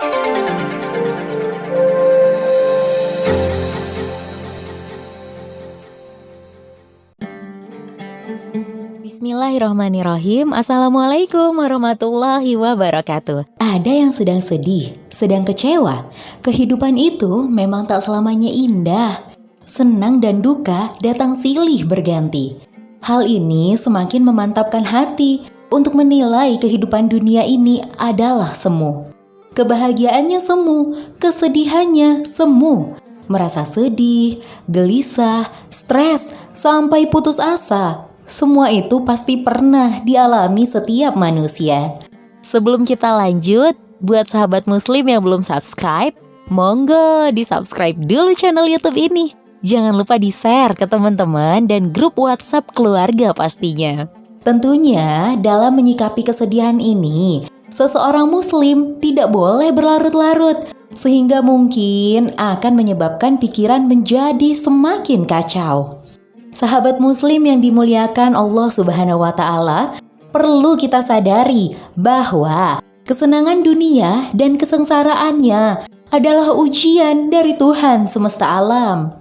Bismillahirrahmanirrahim. Assalamualaikum warahmatullahi wabarakatuh. Ada yang sedang sedih, sedang kecewa. Kehidupan itu memang tak selamanya indah. Senang dan duka datang silih berganti. Hal ini semakin memantapkan hati untuk menilai kehidupan dunia ini adalah semu. Kebahagiaannya semu, kesedihannya semu. Merasa sedih, gelisah, stres, sampai putus asa. Semua itu pasti pernah dialami setiap manusia. Sebelum kita lanjut, buat sahabat muslim yang belum subscribe, monggo di-subscribe dulu channel YouTube ini. Jangan lupa di-share ke teman-teman dan grup WhatsApp keluarga pastinya. Tentunya dalam menyikapi kesedihan ini, seseorang muslim tidak boleh berlarut-larut, sehingga mungkin akan menyebabkan pikiran menjadi semakin kacau. Sahabat muslim yang dimuliakan Allah Subhanahu wa Ta'ala, perlu kita sadari bahwa kesenangan dunia dan kesengsaraannya adalah ujian dari Tuhan semesta alam.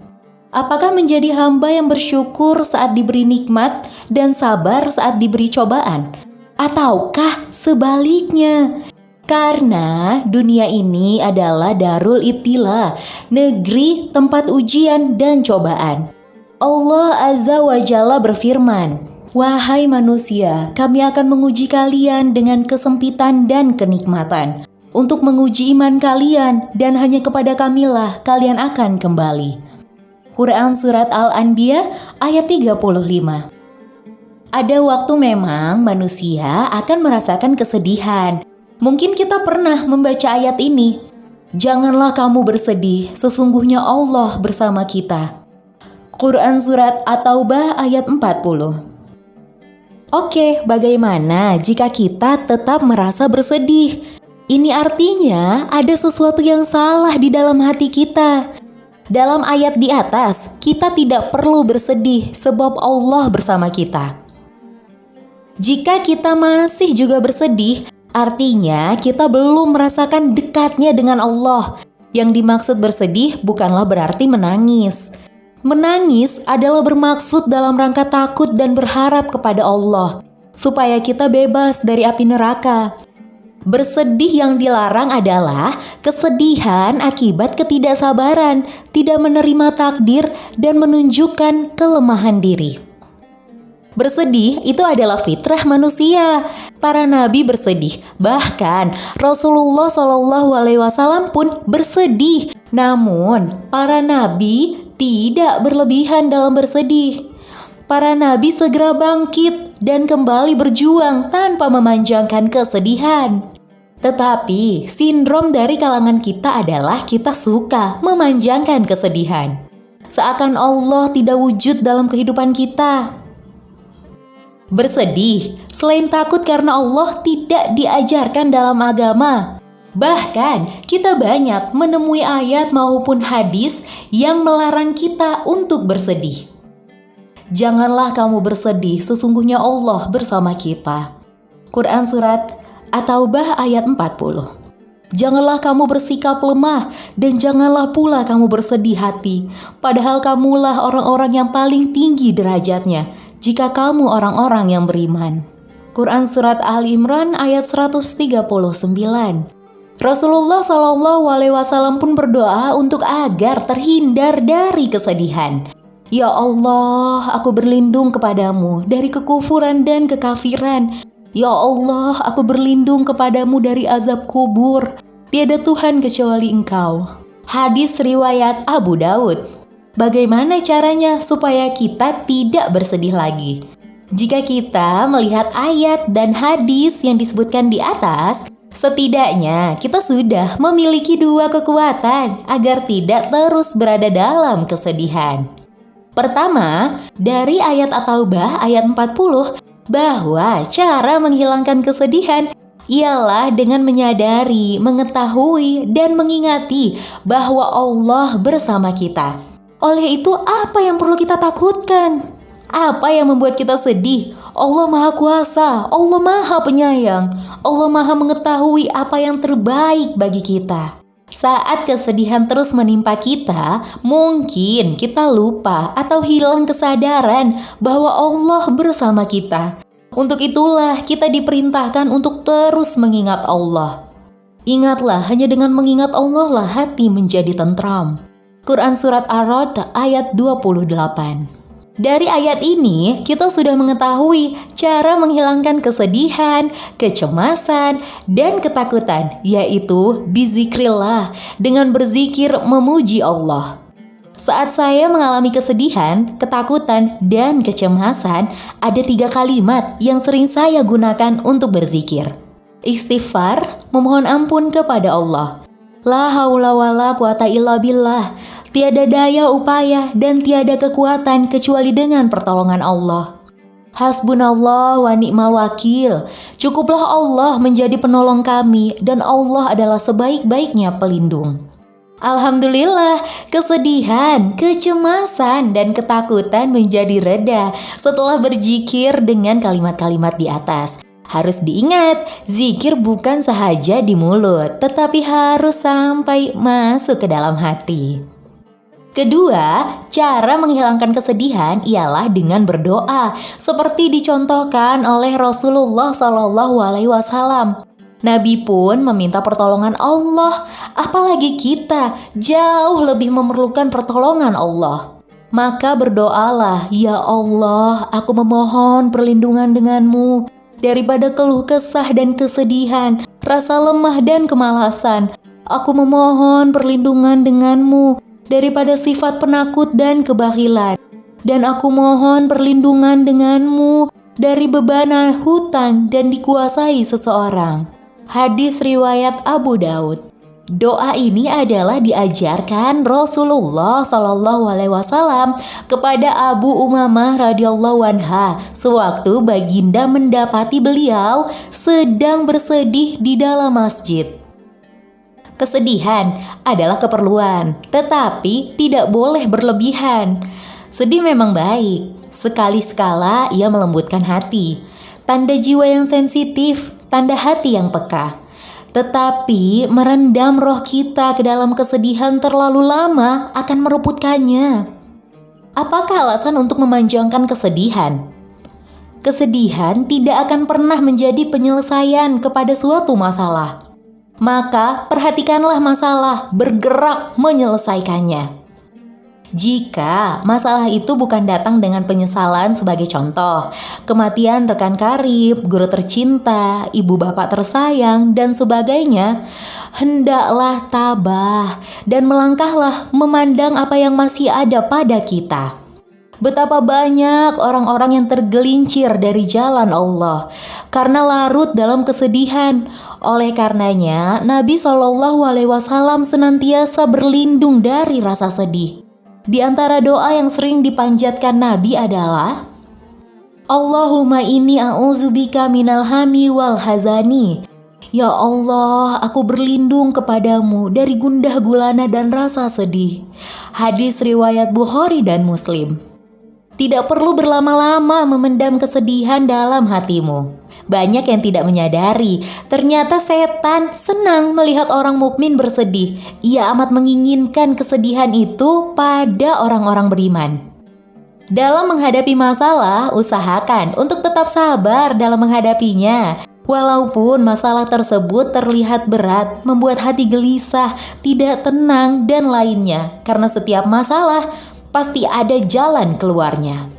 Apakah menjadi hamba yang bersyukur saat diberi nikmat dan sabar saat diberi cobaan? Ataukah sebaliknya? Karena dunia ini adalah darul ibtila, negeri tempat ujian dan cobaan. Allah Azza wa Jalla berfirman, "Wahai manusia, kami akan menguji kalian dengan kesempitan dan kenikmatan, untuk menguji iman kalian, dan hanya kepada Kamilah kalian akan kembali." Quran Surat Al-Anbiya ayat 35. Ada waktu memang manusia akan merasakan kesedihan. Mungkin kita pernah membaca ayat ini, "Janganlah kamu bersedih, sesungguhnya Allah bersama kita." Quran Surat At-Taubah ayat 40. Oke, bagaimana jika kita tetap merasa bersedih? Ini artinya ada sesuatu yang salah di dalam hati kita. Dalam ayat di atas, kita tidak perlu bersedih sebab Allah bersama kita. Jika kita masih juga bersedih, artinya kita belum merasakan dekatnya dengan Allah. Yang dimaksud bersedih bukanlah berarti menangis. Menangis adalah bermaksud dalam rangka takut dan berharap kepada Allah, supaya kita bebas dari api neraka. Bersedih yang dilarang adalah kesedihan akibat ketidaksabaran, tidak menerima takdir, dan menunjukkan kelemahan diri. Bersedih itu adalah fitrah manusia. Para nabi bersedih, bahkan Rasulullah SAW pun bersedih. Namun, para nabi tidak berlebihan dalam bersedih. Para nabi segera bangkit dan kembali berjuang tanpa memanjangkan kesedihan. Tetapi, sindrom dari kalangan kita adalah kita suka memanjangkan kesedihan. Seakan Allah tidak wujud dalam kehidupan kita. Bersedih, selain takut karena Allah tidak diajarkan dalam agama. Bahkan kita banyak menemui ayat maupun hadis yang melarang kita untuk bersedih. Janganlah kamu bersedih, sesungguhnya Allah bersama kita. Quran Surat At-Taubah ayat 40. Janganlah kamu bersikap lemah dan janganlah pula kamu bersedih hati, padahal kamulah orang-orang yang paling tinggi derajatnya jika kamu orang-orang yang beriman. Quran Surat Al-Imran ayat 139. Rasulullah SAW pun berdoa untuk agar terhindar dari kesedihan. Ya Allah, aku berlindung kepadamu dari kekufuran dan kekafiran. Ya Allah, aku berlindung kepadamu dari azab kubur. Tiada Tuhan kecuali Engkau. Hadis riwayat Abu Daud. Bagaimana caranya supaya kita tidak bersedih lagi? Jika kita melihat ayat dan hadis yang disebutkan di atas, setidaknya kita sudah memiliki dua kekuatan agar tidak terus berada dalam kesedihan. Pertama, dari ayat At-Taubah ayat 40, bahwa cara menghilangkan kesedihan ialah dengan menyadari, mengetahui, dan mengingati bahwa Allah bersama kita. Oleh itu, apa yang perlu kita takutkan? Apa yang membuat kita sedih? Allah Maha Kuasa, Allah Maha Penyayang, Allah Maha mengetahui apa yang terbaik bagi kita. Saat kesedihan terus menimpa kita, mungkin kita lupa atau hilang kesadaran bahwa Allah bersama kita. Untuk itulah kita diperintahkan untuk terus mengingat Allah. Ingatlah, hanya dengan mengingat Allah lah hati menjadi tentram. Quran Surat Ar-Ra'd ayat 28. Dari ayat ini, kita sudah mengetahui cara menghilangkan kesedihan, kecemasan, dan ketakutan, yaitu bizikrillah, dengan berzikir memuji Allah. Saat saya mengalami kesedihan, ketakutan, dan kecemasan, ada 3 kalimat yang sering saya gunakan untuk berzikir. Istighfar, memohon ampun kepada Allah. La haula wala quwata illa billah. Tiada daya upaya dan tiada kekuatan kecuali dengan pertolongan Allah. Hasbunallah wa ni'mal wakil. Cukuplah Allah menjadi penolong kami dan Allah adalah sebaik-baiknya pelindung. Alhamdulillah, kesedihan, kecemasan, dan ketakutan menjadi reda setelah berzikir dengan kalimat-kalimat di atas. Harus diingat, zikir bukan sahaja di mulut, tetapi harus sampai masuk ke dalam hati. Kedua, cara menghilangkan kesedihan ialah dengan berdoa, seperti dicontohkan oleh Rasulullah SAW. Nabi pun meminta pertolongan Allah, apalagi kita jauh lebih memerlukan pertolongan Allah. Maka berdoalah, ya Allah, aku memohon perlindungan denganmu daripada keluh kesah dan kesedihan, rasa lemah dan kemalasan. Aku memohon perlindungan denganmu daripada sifat penakut dan kebahilan. Dan aku mohon perlindungan denganmu dari beban hutang dan dikuasai seseorang. Hadis riwayat Abu Daud. Doa ini adalah diajarkan Rasulullah SAW kepada Abu Umamah radhiyallahu anha sewaktu baginda mendapati beliau sedang bersedih di dalam masjid. Kesedihan adalah keperluan, tetapi tidak boleh berlebihan. Sedih memang baik, sekali-sekala ia melembutkan hati. Tanda jiwa yang sensitif, tanda hati yang peka. Tetapi merendam roh kita ke dalam kesedihan terlalu lama akan meruputkannya. Apakah alasan untuk memanjangkan kesedihan? Kesedihan tidak akan pernah menjadi penyelesaian kepada suatu masalah. Maka perhatikanlah masalah, bergerak menyelesaikannya. Jika masalah itu bukan datang dengan penyesalan sebagai contoh, kematian rekan karib, guru tercinta, ibu bapak tersayang, dan sebagainya, hendaklah tabah dan melangkahlah memandang apa yang masih ada pada kita. Betapa banyak orang-orang yang tergelincir dari jalan Allah karena larut dalam kesedihan. Oleh karenanya, Nabi SAW senantiasa berlindung dari rasa sedih. Di antara doa yang sering dipanjatkan Nabi adalah Allahumma inni a'udzubika minal hami wal hazani. Ya Allah, aku berlindung kepadamu dari gundah gulana dan rasa sedih. Hadis riwayat Bukhari dan Muslim. Tidak perlu berlama-lama memendam kesedihan dalam hatimu. Banyak yang tidak menyadari, ternyata setan senang melihat orang mukmin bersedih. Ia amat menginginkan kesedihan itu pada orang-orang beriman. Dalam menghadapi masalah, usahakan untuk tetap sabar dalam menghadapinya. Walaupun masalah tersebut terlihat berat, membuat hati gelisah, tidak tenang, dan lainnya. Karena setiap masalah pasti ada jalan keluarnya.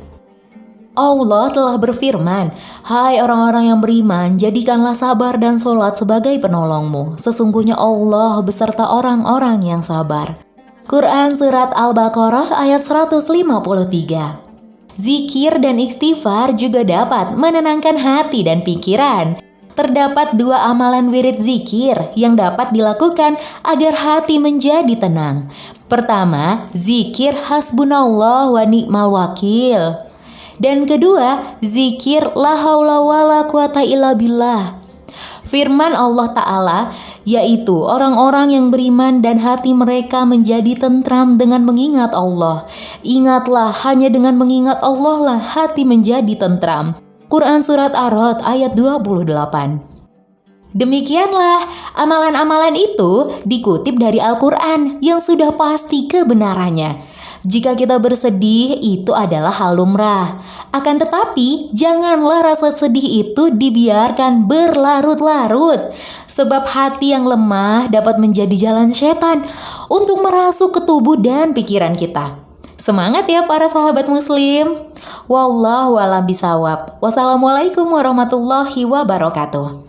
Allah telah berfirman, hai orang-orang yang beriman, jadikanlah sabar dan sholat sebagai penolongmu. Sesungguhnya Allah beserta orang-orang yang sabar. Quran Surat Al-Baqarah ayat 153. Zikir dan istighfar juga dapat menenangkan hati dan pikiran. Terdapat 2 amalan wirid zikir yang dapat dilakukan agar hati menjadi tenang. Pertama, zikir hasbunallah wa ni'mal wakil. Dan kedua, zikir la haula wala quwata illa billah. Firman Allah Ta'ala, yaitu orang-orang yang beriman dan hati mereka menjadi tentram dengan mengingat Allah. Ingatlah, hanya dengan mengingat Allah lah hati menjadi tentram. Quran Surat Ar-Ra'd ayat 28. Demikianlah, amalan-amalan itu dikutip dari Al-Quran yang sudah pasti kebenarannya. Jika kita bersedih, itu adalah hal lumrah. Akan tetapi, janganlah rasa sedih itu dibiarkan berlarut-larut. Sebab hati yang lemah dapat menjadi jalan setan untuk merasuk ke tubuh dan pikiran kita. Semangat ya para sahabat muslim. Wallahu a'lam bishawab. Wassalamualaikum warahmatullahi wabarakatuh.